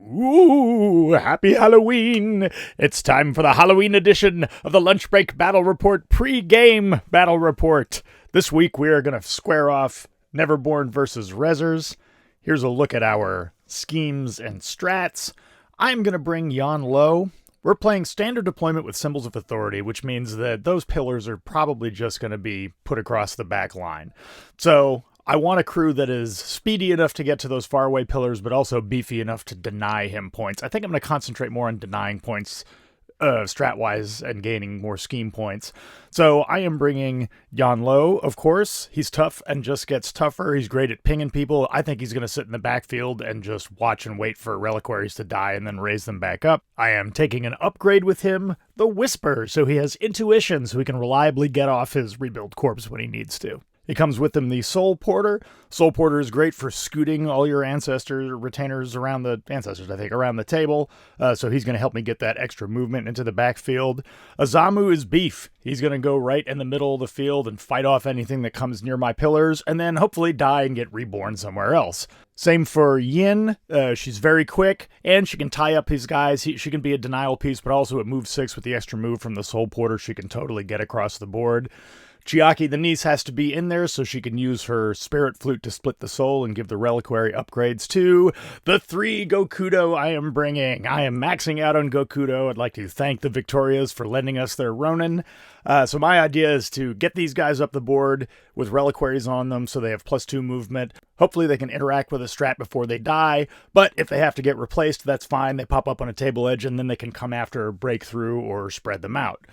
Ooh, happy Halloween! It's time for the Halloween edition of the Lunch Break Battle Report pre-game battle report. This week we are going to square off Neverborn versus Rezzers. Here's a look at our schemes and strats. I'm going to bring Yan Lo. We're playing standard deployment with symbols of authority, which means that those pillars are probably just going to be put across the back line. So I want a crew that is speedy enough to get to those faraway pillars, but also beefy enough to deny him points. I think I'm going to concentrate more on denying points strat-wise and gaining more scheme points. So I am bringing Yan Lo, of course. He's tough and just gets tougher. He's great at pinging people. I think he's going to sit in the backfield and just watch and wait for reliquaries to die and then raise them back up. I am taking an upgrade with him, the Whisper, so he has intuition so he can reliably get off his rebuild corpse when he needs to. He comes with him the Soul Porter. Soul Porter is great for scooting all your retainers around the table. So he's going to help me get that extra movement into the backfield. Azamu is beef. He's going to go right in the middle of the field and fight off anything that comes near my pillars, and then hopefully die and get reborn somewhere else. Same for Yin. She's very quick, and she can tie up his guys. She can be a denial piece, but also at move 6 with the extra move from the Soul Porter, she can totally get across the board. Chiaki the niece has to be in there so she can use her spirit flute to split the soul and give the reliquary upgrades to the 3 Gokudo I am bringing. I am maxing out on Gokudo. I'd like to thank the Victorias for lending us their Ronin. So my idea is to get these guys up the board with reliquaries on them so they have +2 movement. Hopefully they can interact with a strat before they die, but if they have to get replaced, that's fine. They pop up on a table edge and then they can come after breakthrough or spread them out.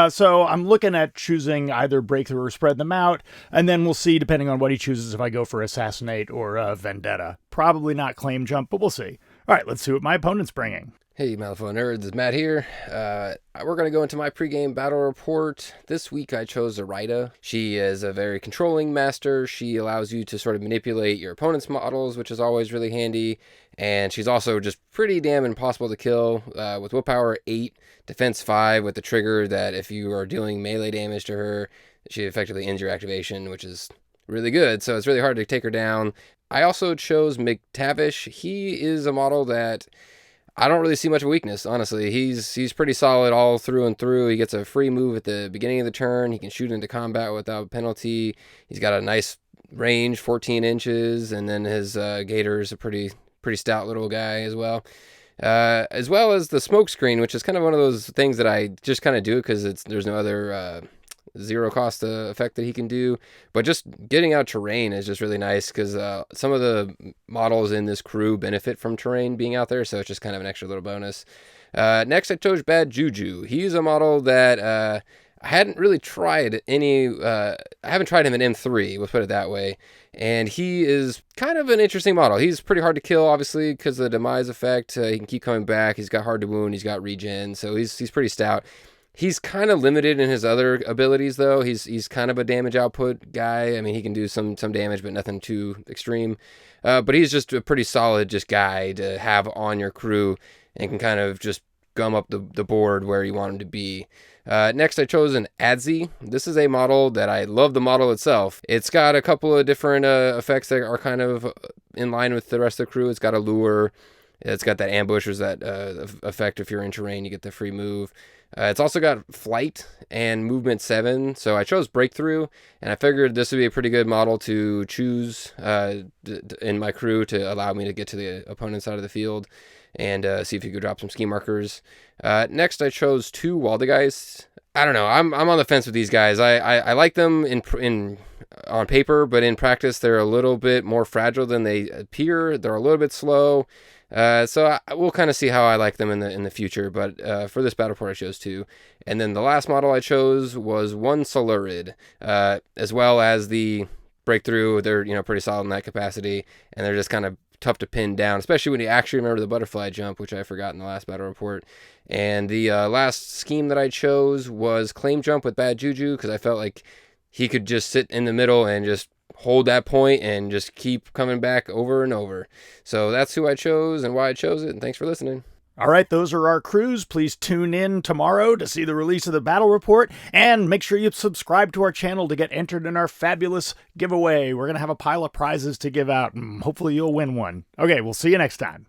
So I'm looking at choosing either breakthrough or spread them out, and then we'll see, depending on what he chooses, if I go for assassinate or vendetta. Probably not claim jump, but we'll see. All right, let's see what my opponent's bringing. Hey, Malifaux nerds, it's Matt here. We're going to go into my pregame battle report. This week I chose Zoraida. She is a very controlling master. She allows you to sort of manipulate your opponent's models, which is always really handy. And she's also just pretty damn impossible to kill with willpower 8, defense 5 with the trigger that if you are dealing melee damage to her, she effectively ends your activation, which is really good. So it's really hard to take her down. I also chose McTavish. He is a model that I don't really see much of a weakness, honestly. He's pretty solid all through and through. He gets a free move at the beginning of the turn. He can shoot into combat without penalty. He's got a nice range, 14 inches, and then his gator is a pretty stout little guy as well. As well as the smoke screen, which is kind of one of those things that I just kind of do because there's no other zero cost effect that he can do. But just getting out terrain is just really nice because some of the models in this crew benefit from terrain being out there, so it's just kind of an extra little bonus. Next, I chose Bad Juju. He's a model that I hadn't really tried I haven't tried him in M3, we'll put it that way. And he is kind of an interesting model. He's pretty hard to kill, obviously, because of the demise effect. He can keep coming back. He's got hard to wound. He's got regen, so he's pretty stout. He's kind of limited in his other abilities, though. He's kind of a damage output guy. I mean, he can do some damage, but nothing too extreme. But he's just a pretty solid guy to have on your crew and can kind of just gum up the board where you want him to be. Next, I chose an Adzi. This is a model that I love the model itself. It's got a couple of different effects that are kind of in line with the rest of the crew. It's got a lure. It's got that ambush, or that effect if you're in terrain, you get the free move. It's also got flight and movement 7, so I chose breakthrough, and I figured this would be a pretty good model to choose in my crew to allow me to get to the opponent's side of the field and see if you could drop some ski markers. Next, I chose 2 Waldegeist. I don't know. I'm on the fence with these guys. I like them on paper, but in practice, they're a little bit more fragile than they appear. They're a little bit slow. So we'll kind of see how I like them in the future, but for this battle report I chose 2. And then the last model I chose was 1 Solurid, as well as the breakthrough. They're pretty solid in that capacity, and they're just kind of tough to pin down, especially when you actually remember the butterfly jump, which I forgot in the last battle report. And the last scheme that I chose was claim jump with Bad Juju, because I felt like he could just sit in the middle and just hold that point and just keep coming back over and over. So that's who I chose and why I chose it, and thanks for listening. All right, those are our crews. Please tune in tomorrow to see the release of the battle report, and make sure you subscribe to our channel to get entered in our fabulous giveaway. We're going to have a pile of prizes to give out, and hopefully you'll win one. Okay, we'll see you next time.